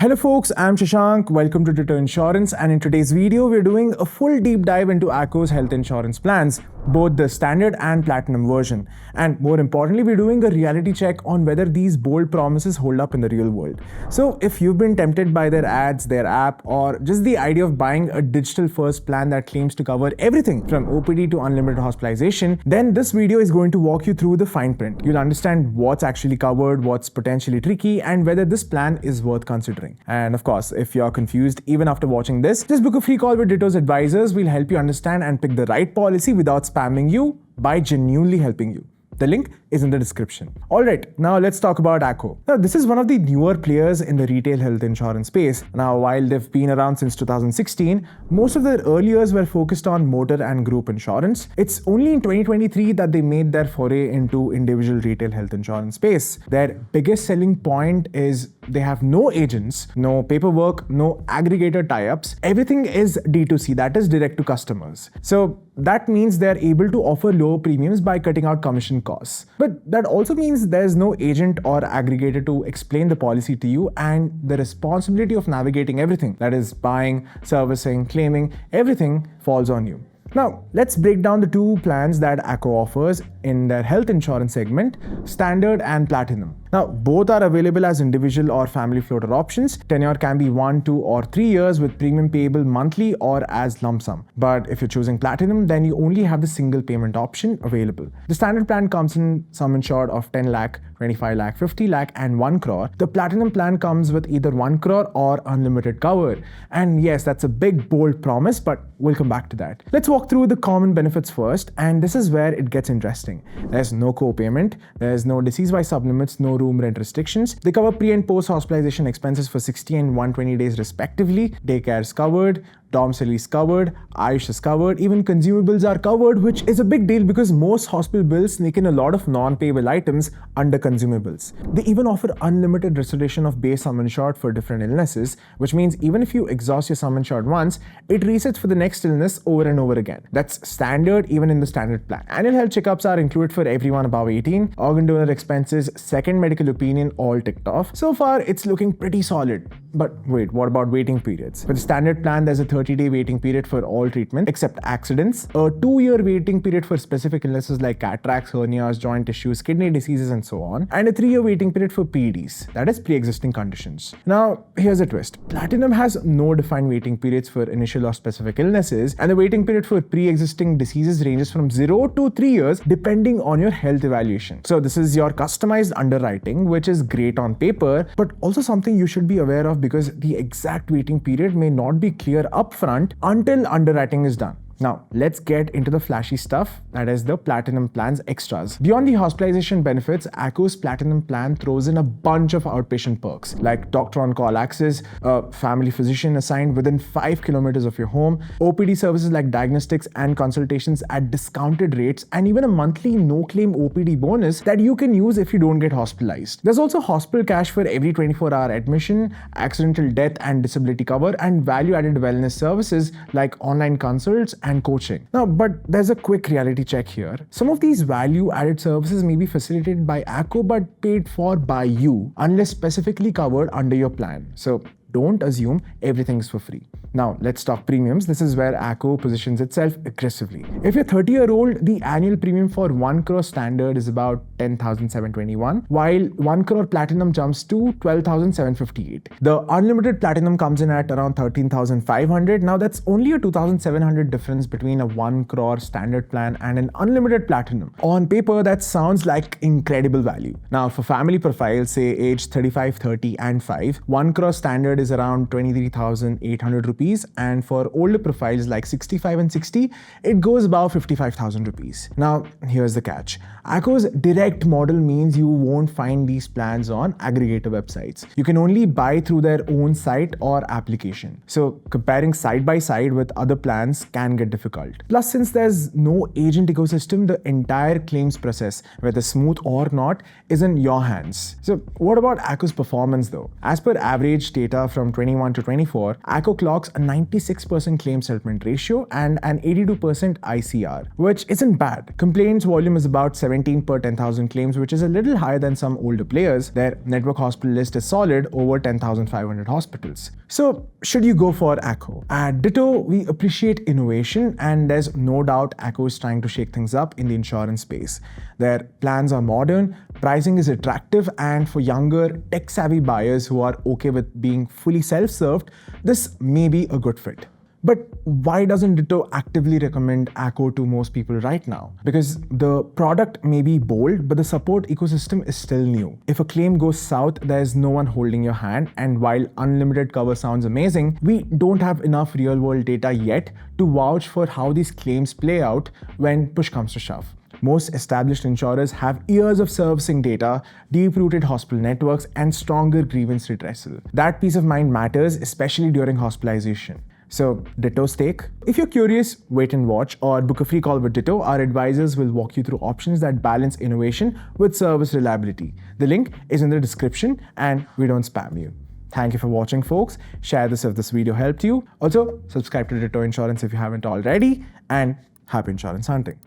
Hello folks, I'm Shashank. Welcome to Ditto Insurance, and in today's video we're doing a full deep dive into ACKO's health insurance plans, both the standard and platinum version. And more importantly, we're doing a reality check on whether these bold promises hold up in the real world. So if you've been tempted by their ads, their app, or just the idea of buying a digital first plan that claims to cover everything from OPD to unlimited hospitalization, then this video is going to walk you through the fine print. You'll understand what's actually covered, what's potentially tricky, and whether this plan is worth considering. And of course, if you're confused even after watching this, just book a free call with Ditto's advisors. We'll help you understand and pick the right policy without spamming you by genuinely helping you. The link is in the description. Alright, now let's talk about ACKO. Now, this is one of the newer players in the retail health insurance space. Now, while they've been around since 2016, most of their early years were focused on motor and group insurance. It's only in 2023 that they made their foray into individual retail health insurance space. Their biggest selling point is they have no agents, no paperwork, no aggregator tie-ups. Everything is D2C, that is direct to customers. So that means they're able to offer lower premiums by cutting out commission costs. But that also means there's no agent or aggregator to explain the policy to you, and the responsibility of navigating everything, that is buying, servicing, claiming, everything falls on you. Now, let's break down the two plans that ACKO offers in their health insurance segment, standard and platinum. Now, both are available as individual or family floater options. Tenure can be 1, 2, or 3 years with premium payable monthly or as lump sum. But if you're choosing platinum, then you only have the single payment option available. The standard plan comes in sum insured of 10 lakh, 25 lakh, 50 lakh, and 1 crore. The platinum plan comes with either 1 crore or unlimited cover. And yes, that's a big, bold promise, but we'll come back to that. Let's walk through the common benefits first, and this is where it gets interesting. There's no co-payment, there's no disease-wise sublimits, no room rent restrictions. They cover pre and post hospitalization expenses for 60 and 120 days respectively. Daycare is covered, domicile is covered, Ayush is covered, even consumables are covered, which is a big deal because most hospital bills sneak in a lot of non-payable items under consumables. They even offer unlimited restoration of base sum insured for different illnesses, which means even if you exhaust your sum insured once, it resets for the next illness over and over again. That's standard even in the standard plan. Annual health checkups are included for everyone above 18, organ donor expenses, second medical opinion all ticked off. So far, it's looking pretty solid. But wait, what about waiting periods? For the standard plan, there's a 30-day waiting period for all treatment except accidents, a 2-year waiting period for specific illnesses like cataracts, hernias, joint issues, kidney diseases, and so on, and a 3-year waiting period for PEDs, that is pre-existing conditions. Now, here's a twist. Platinum has no defined waiting periods for initial or specific illnesses, and the waiting period for pre-existing diseases ranges from 0 to 3 years depending on your health evaluation. So this is your customized underwriting, which is great on paper, but also something you should be aware of because the exact waiting period may not be clear upfront until underwriting is done. Now, let's get into the flashy stuff, that is the platinum plan's extras. Beyond the hospitalization benefits, ACKO's platinum plan throws in a bunch of outpatient perks like doctor on call access, a family physician assigned within 5 kilometers of your home, OPD services like diagnostics and consultations at discounted rates, and even a monthly no-claim OPD bonus that you can use if you don't get hospitalized. There's also hospital cash for every 24-hour admission, accidental death and disability cover, and value-added wellness services like online consults and coaching. Now, but there's a quick reality check here. Some of these value-added services may be facilitated by ACKO but paid for by you unless specifically covered under your plan. So don't assume everything's for free. Now, let's talk premiums. This is where ACKO positions itself aggressively. If you're 30-year-old, the annual premium for 1 crore standard is about 10,721, while 1 crore platinum jumps to 12,758. The unlimited platinum comes in at around 13,500. Now, that's only a 2,700 difference between a 1 crore standard plan and an unlimited platinum. On paper, that sounds like incredible value. Now, for family profiles, say age 35, 30, and 5, 1 crore standard is around 23,800 rupees, and for older profiles like 65 and 60, it goes above 55,000 rupees. Now, here's the catch. ACKO's direct model means you won't find these plans on aggregator websites. You can only buy through their own site or application. So comparing side by side with other plans can get difficult. Plus, since there's no agent ecosystem, the entire claims process, whether smooth or not, is in your hands. So what about ACKO's performance though? As per average data from 21 to 24, ACKO clocks a 96% claim settlement ratio and an 82% ICR, which isn't bad. Complaints volume is about 17 per 10,000 claims, which is a little higher than some older players. Their network hospital list is solid, over 10,500 hospitals. So, should you go for ACKO? At Ditto, we appreciate innovation, and there's no doubt ACKO is trying to shake things up in the insurance space. Their plans are modern, pricing is attractive, and for younger, tech-savvy buyers who are okay with being fully self-served, this may be a good fit. But why doesn't Ditto actively recommend ACKO to most people right now? Because the product may be bold, but the support ecosystem is still new. If a claim goes south, there's no one holding your hand, and while unlimited cover sounds amazing, we don't have enough real-world data yet to vouch for how these claims play out when push comes to shove. Most established insurers have years of servicing data, deep-rooted hospital networks, and stronger grievance redressal. That peace of mind matters, especially during hospitalization. So, Ditto's take? If you're curious, wait and watch or book a free call with Ditto. Our advisors will walk you through options that balance innovation with service reliability. The link is in the description, and we don't spam you. Thank you for watching, folks. Share this if this video helped you. Also, subscribe to Ditto Insurance if you haven't already, and happy insurance hunting.